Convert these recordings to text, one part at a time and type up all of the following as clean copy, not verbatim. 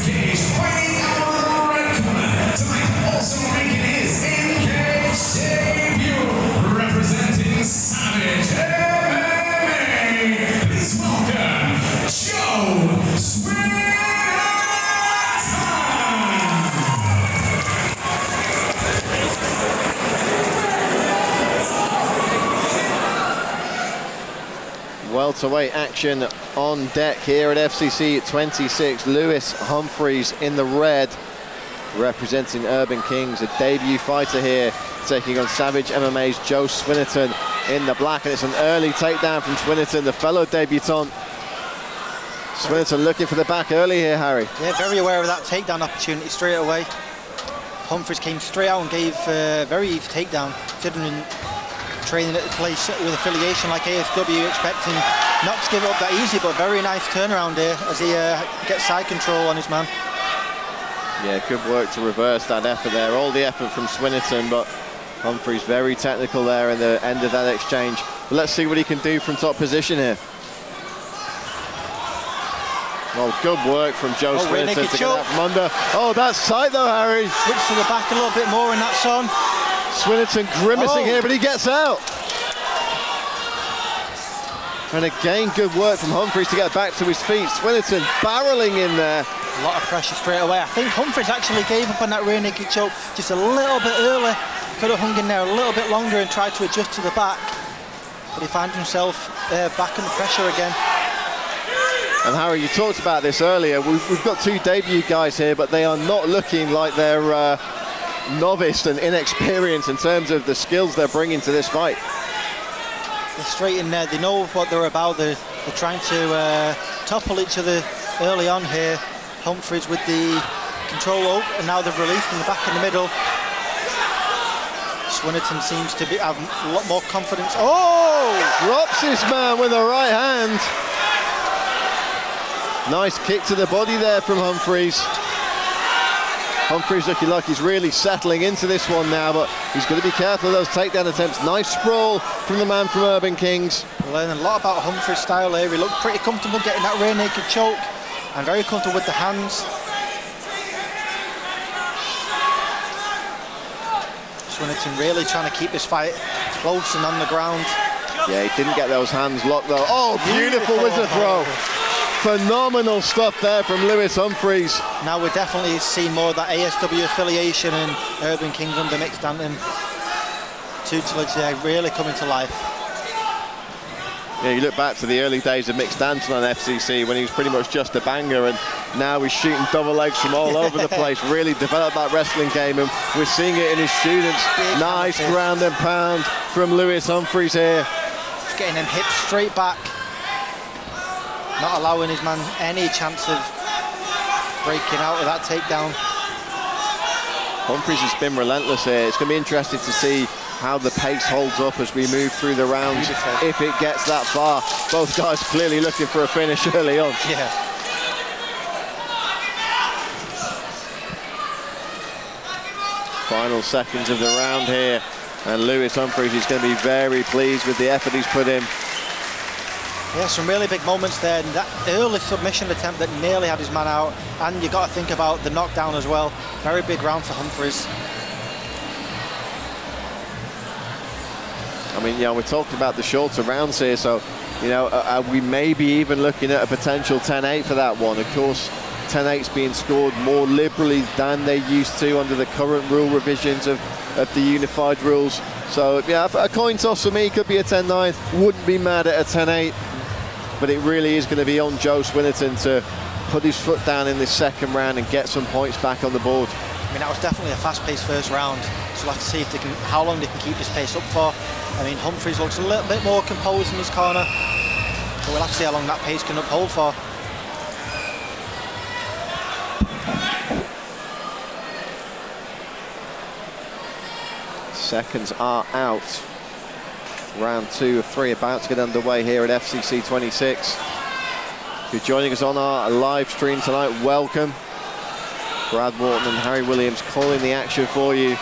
Cage, fighting out of the red corner. Tonight, also making his in-cage debut, representing Savage MMA. Please welcome Joe Swinnerton. Welterweight action on deck here at FCC 26. Lewis Humphreys in the red, representing Urban Kings, a debut fighter here, taking on Savage MMA's Joe Swinnerton in the black. And it's an early takedown from Swinnerton, the fellow debutant. Swinnerton looking for the back early here, Harry. Yeah, very aware of that takedown opportunity straight away. Humphreys came straight out and gave a very easy takedown, considering training at a place with affiliation like ASW, expecting not to give it up that easy, but very nice turnaround here as he gets side control on his man. Yeah, good work to reverse that effort there. All the effort from Swinnerton, but Humphreys very technical there in the end of that exchange. But let's see what he can do from top position here. Oh, good work from Joe Swinnerton to get that from under. Oh, that's tight though, Harry. Switch to the back a little bit more, and that's on. Swinnerton grimacing here, but he gets out. And again, good work from Humphreys to get back to his feet. Swinnerton barreling in there. A lot of pressure straight away. I think Humphreys actually gave up on that rear naked choke just a little bit early. Could have hung in there a little bit longer and tried to adjust to the back. But he found himself back under pressure again. And Harry, you talked about this earlier. We've got two debut guys here, but they are not looking like they're novice and inexperienced in terms of the skills they're bringing to this fight. They're straight in there. They know what they're about. They're trying to topple each other early on here. Humphreys with the control up, and now they've released in the back in the middle. Swinnerton seems to have a lot more confidence. Oh! Drops his man with the right hand. Nice kick to the body there from Humphreys. Humphreys looking like he's really settling into this one now, but he's got to be careful of those takedown attempts. Nice sprawl from the man from Urban Kings. Learning a lot about Humphreys' style here. He looked pretty comfortable getting that rear naked choke and very comfortable with the hands. Swinnerton really trying to keep this fight close and on the ground. Yeah, he didn't get those hands locked though. Oh, beautiful wizard throw. Phenomenal stuff there from Lewis Humphreys. Now we're definitely seeing more of that ASW affiliation and Urban Kings under mixed dancing tutelage there really coming to life. Yeah, you look back to the early days of mixed dancing on FCC when he was pretty much just a banger, and now he's shooting double legs from all over the place. Really developed that wrestling game, and we're seeing it in his students. Nice ground and pound from Lewis Humphreys here. He's getting them hips straight back. Not allowing his man any chance of breaking out of that takedown. Humphreys has been relentless here. It's going to be interesting to see how the pace holds up as we move through the rounds, if it gets that far. Both guys clearly looking for a finish early on. Yeah. Final seconds of the round here, and Lewis Humphreys is going to be very pleased with the effort he's put in. Yeah, some really big moments there, and that early submission attempt that nearly had his man out, and you got to think about the knockdown as well. Very big round for Humphreys. I mean, yeah, we're talking about the shorter rounds here, so, you know, we may be even looking at a potential 10-8 for that one. Of course, 10-8's being scored more liberally than they used to under the current rule revisions of the unified rules. So, yeah, a coin toss for me could be a 10-9. Wouldn't be mad at a 10-8. But it really is going to be on Joe Swinnerton to put his foot down in this second round and get some points back on the board. I mean, that was definitely a fast-paced first round, so we'll have to see if they can, how long they can keep this pace up for. I mean, Humphreys looks a little bit more composed in his corner, but we'll have to see how long that pace can uphold for. Seconds are out. Round 2 of 3 about to get underway here at FCC 26. If you're joining us on our live stream tonight, welcome. Brad Wharton and Harry Williams calling the action for you.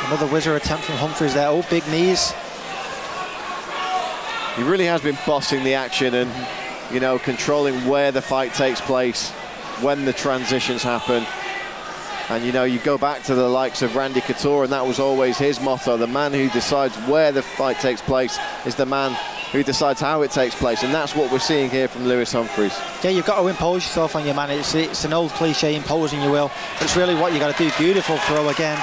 Another whizzer attempt from Humphreys there. Oh, big knees. He really has been bossing the action, and you know, controlling where the fight takes place, when the transitions happen. And, you know, you go back to the likes of Randy Couture, and that was always his motto. The man who decides where the fight takes place is the man who decides how it takes place. And that's what we're seeing here from Lewis Humphreys. Yeah, you've got to impose yourself on your man. It's an old cliche, imposing your will. But it's really what you got to do. Beautiful throw again.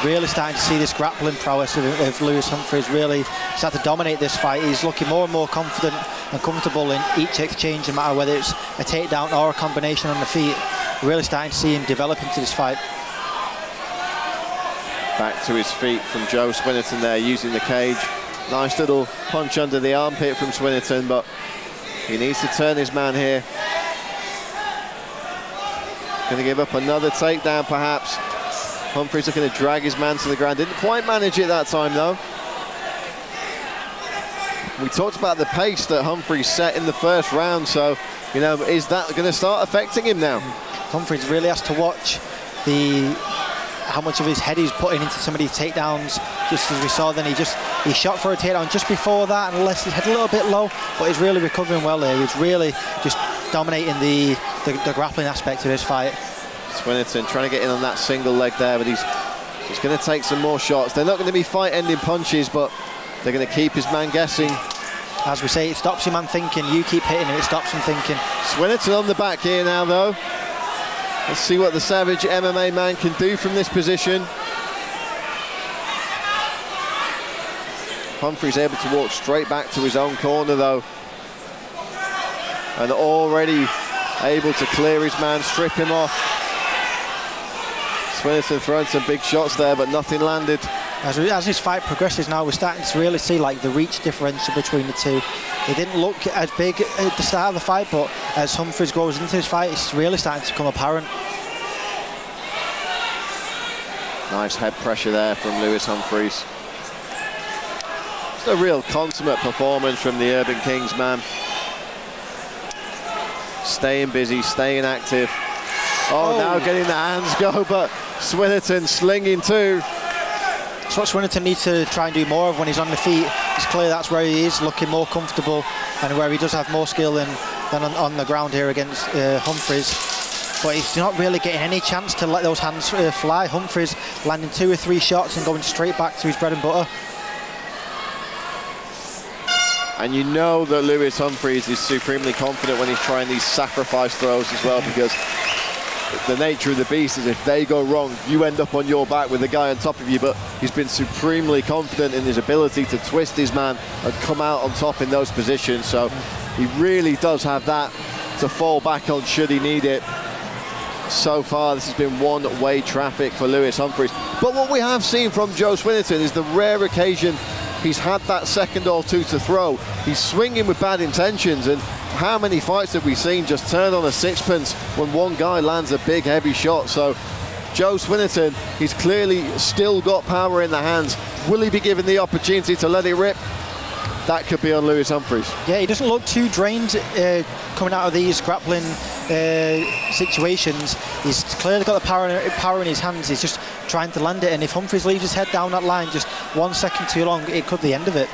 Really starting to see this grappling prowess of Lewis Humphreys really start to dominate this fight. He's looking more and more confident and comfortable in each exchange, no matter whether it's a takedown or a combination on the feet. Really starting to see him develop into this fight. Back to his feet from Joe Swinnerton there, using the cage. Nice little punch under the armpit from Swinnerton, but he needs to turn his man here. Going to give up another takedown, perhaps. Humphreys looking to drag his man to the ground. Didn't quite manage it that time, though. We talked about the pace that Humphreys set in the first round, so, you know, is that going to start affecting him now? Humphreys really has to watch how much of his head he's putting into some of these takedowns. Just as we saw then, he shot for a takedown just before that and left his head a little bit low, but he's really recovering well there. He's really just dominating the grappling aspect of this fight. Swinnerton trying to get in on that single leg there, but he's going to take some more shots. They're not going to be fight-ending punches, but they're going to keep his man guessing. As we say, it stops your man thinking. You keep hitting him, it stops him thinking. Swinnerton on the back here now, though. Let's see what the Savage MMA man can do from this position. Humphreys able to walk straight back to his own corner, though. And already able to clear his man, strip him off. Swinnerton throwing some big shots there, but nothing landed. As this fight progresses now, we're starting to really see like the reach differential between the two. It didn't look as big at the start of the fight, but as Humphreys grows into this fight, it's really starting to become apparent. Nice head pressure there from Lewis Humphreys. It's a real consummate performance from the Urban Kings man. Staying busy, staying active. Oh, now getting the hands go, but Swinnerton slinging too. That's what Swinnerton needs to try and do more of when he's on the feet. It's clear that's where he is, looking more comfortable and where he does have more skill than on the ground here against Humphreys. But he's not really getting any chance to let those hands fly. Humphreys landing 2 or 3 shots and going straight back to his bread and butter. And you know that Lewis Humphreys is supremely confident when he's trying these sacrifice throws as well, because the nature of the beast is if they go wrong, you end up on your back with the guy on top of you. But he's been supremely confident in his ability to twist his man and come out on top in those positions. So he really does have that to fall back on should he need it. So far, this has been one-way traffic for Lewis Humphreys. But what we have seen from Joe Swinnerton is the rare occasion he's had that second or two to throw. He's swinging with bad intentions, and how many fights have we seen just turn on a sixpence when one guy lands a big, heavy shot? So Joe Swinnerton, he's clearly still got power in the hands. Will he be given the opportunity to let it rip? That could be on Lewis Humphreys. Yeah, he doesn't look too drained coming out of these grappling situations. He's clearly got the power in his hands. He's just trying to land it, and if Humphreys leaves his head down that line just 1 second too long, it could be the end of it.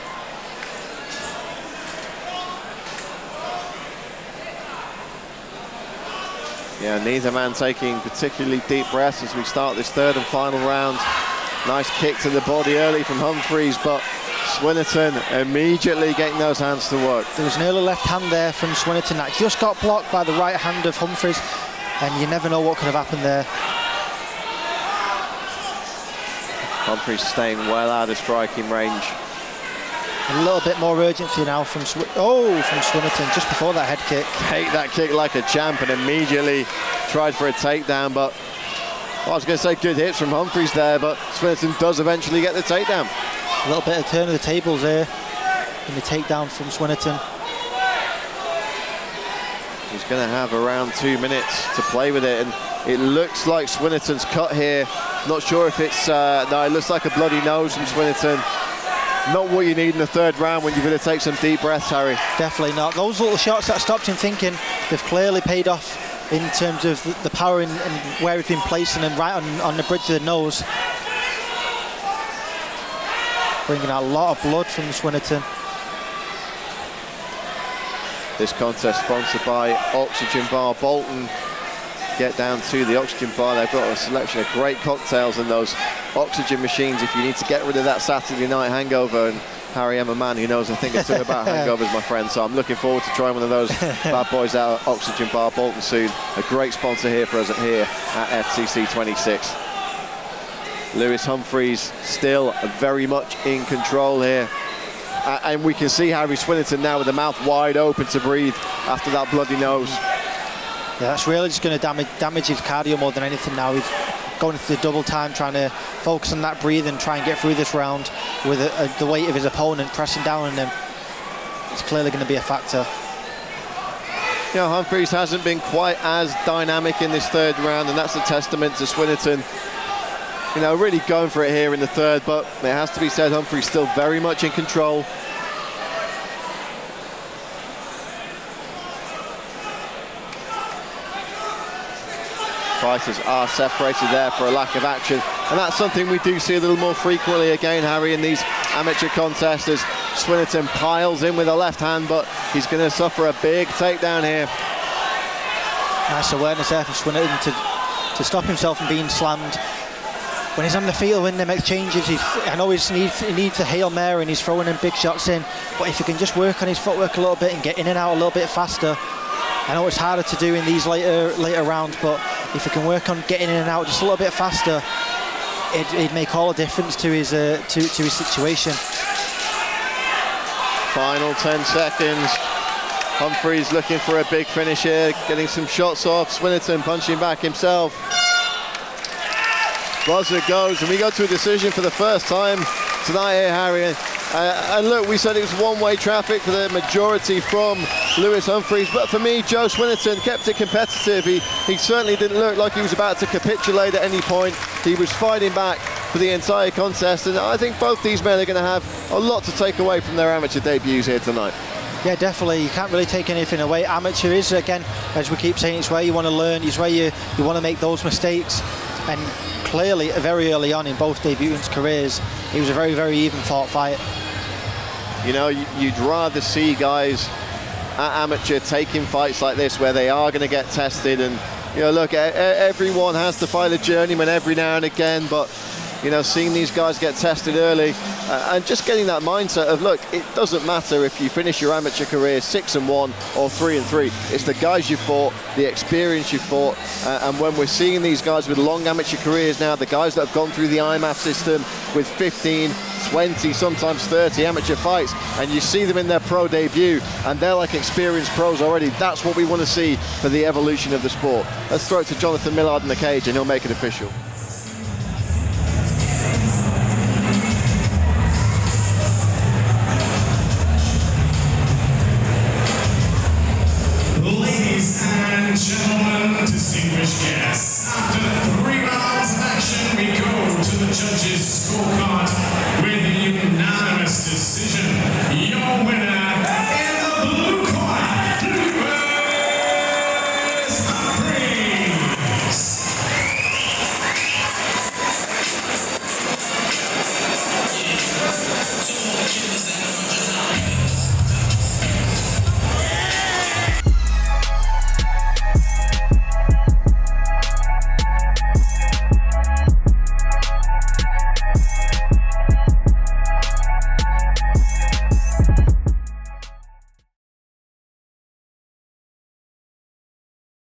Yeah, neither man taking particularly deep breaths as we start this third and final round. Nice kick to the body early from Humphreys, but Swinnerton immediately getting those hands to work. There was an early left hand there from Swinnerton that just got blocked by the right hand of Humphreys, and you never know what could have happened there. Humphreys staying well out of striking range. A little bit more urgency now from Swinnerton just before that head kick. Take that kick like a champ and immediately tried for a takedown, but I was going to say good hits from Humphreys there, but Swinnerton does eventually get the takedown. A little bit of turn of the tables there in the takedown from Swinnerton. He's going to have around 2 minutes to play with it, and it looks like Swinnerton's cut here. Not sure if it's no, it looks like a bloody nose from Swinnerton. Not what you need in the third round when you're going to take some deep breaths, Harry. Definitely not. Those little shots that stopped him thinking, they've clearly paid off in terms of the power and where he's been placing them right on the bridge of the nose. Bringing out a lot of blood from Swinnerton. This contest sponsored by Oxygen Bar Bolton. Get down to the Oxygen Bar. They've got a selection of great cocktails and those oxygen machines if you need to get rid of that Saturday night hangover. And Harry, I'm a man who knows a thing or two about hangovers, my friend, so I'm looking forward to trying one of those bad boys out at Oxygen Bar Bolton soon. A great sponsor here for us here at FCC 26. Lewis Humphreys still very much in control here. And we can see Harry Swinnerton now with the mouth wide open to breathe after that bloody nose. Yeah, that's really just going to damage his cardio more than anything now. He's going into the double time, trying to focus on that breathing, try and get through this round with the weight of his opponent pressing down on him. It's clearly going to be a factor. You know, Humphreys hasn't been quite as dynamic in this third round, and that's a testament to Swinnerton. You know, really going for it here in the third, but it has to be said, Humphreys still very much in control. Fighters are separated there for a lack of action, and that's something we do see a little more frequently again, Harry, in these amateur contests, as Swinnerton piles in with a left hand, but he's going to suffer a big takedown here. Nice awareness there for Swinnerton to stop himself from being slammed. When he's on the field, when they make changes, I know he needs a Hail Mary and he's throwing in big shots in, but if he can just work on his footwork a little bit and get in and out a little bit faster. I know it's harder to do in these later rounds, but if he can work on getting in and out just a little bit faster, it'd make all the difference to his situation. Final 10 seconds. Humphreys looking for a big finish here, getting some shots off. Swinnerton punching back himself. Buzzer goes, and we go to a decision for the first time tonight here, Harry. And look, we said it was one-way traffic for the majority from Lewis Humphreys, but for me, Joe Swinnerton kept it competitive. He certainly didn't look like he was about to capitulate at any point. He was fighting back for the entire contest, and I think both these men are going to have a lot to take away from their amateur debuts here tonight. Yeah, definitely. You can't really take anything away. Amateur is, again, as we keep saying, it's where you want to learn, it's where you want to make those mistakes. And clearly, very early on in both debutants' careers, it was a very, very even fought fight. You know, you'd rather see guys at amateur taking fights like this where they are going to get tested. And, you know, look, everyone has to fight a journeyman every now and again, but, you know, seeing these guys get tested early and just getting that mindset of, look, it doesn't matter if you finish your amateur career 6-1 or 3-3. It's the guys you fought, the experience you fought, and when we're seeing these guys with long amateur careers now, the guys that have gone through the IMAF system with 15, 20, sometimes 30 amateur fights, and you see them in their pro debut, and they're like experienced pros already. That's what we want to see for the evolution of the sport. Let's throw it to Jonathan Millard in the cage, and he'll make it official. Ladies and gentlemen, distinguished guests,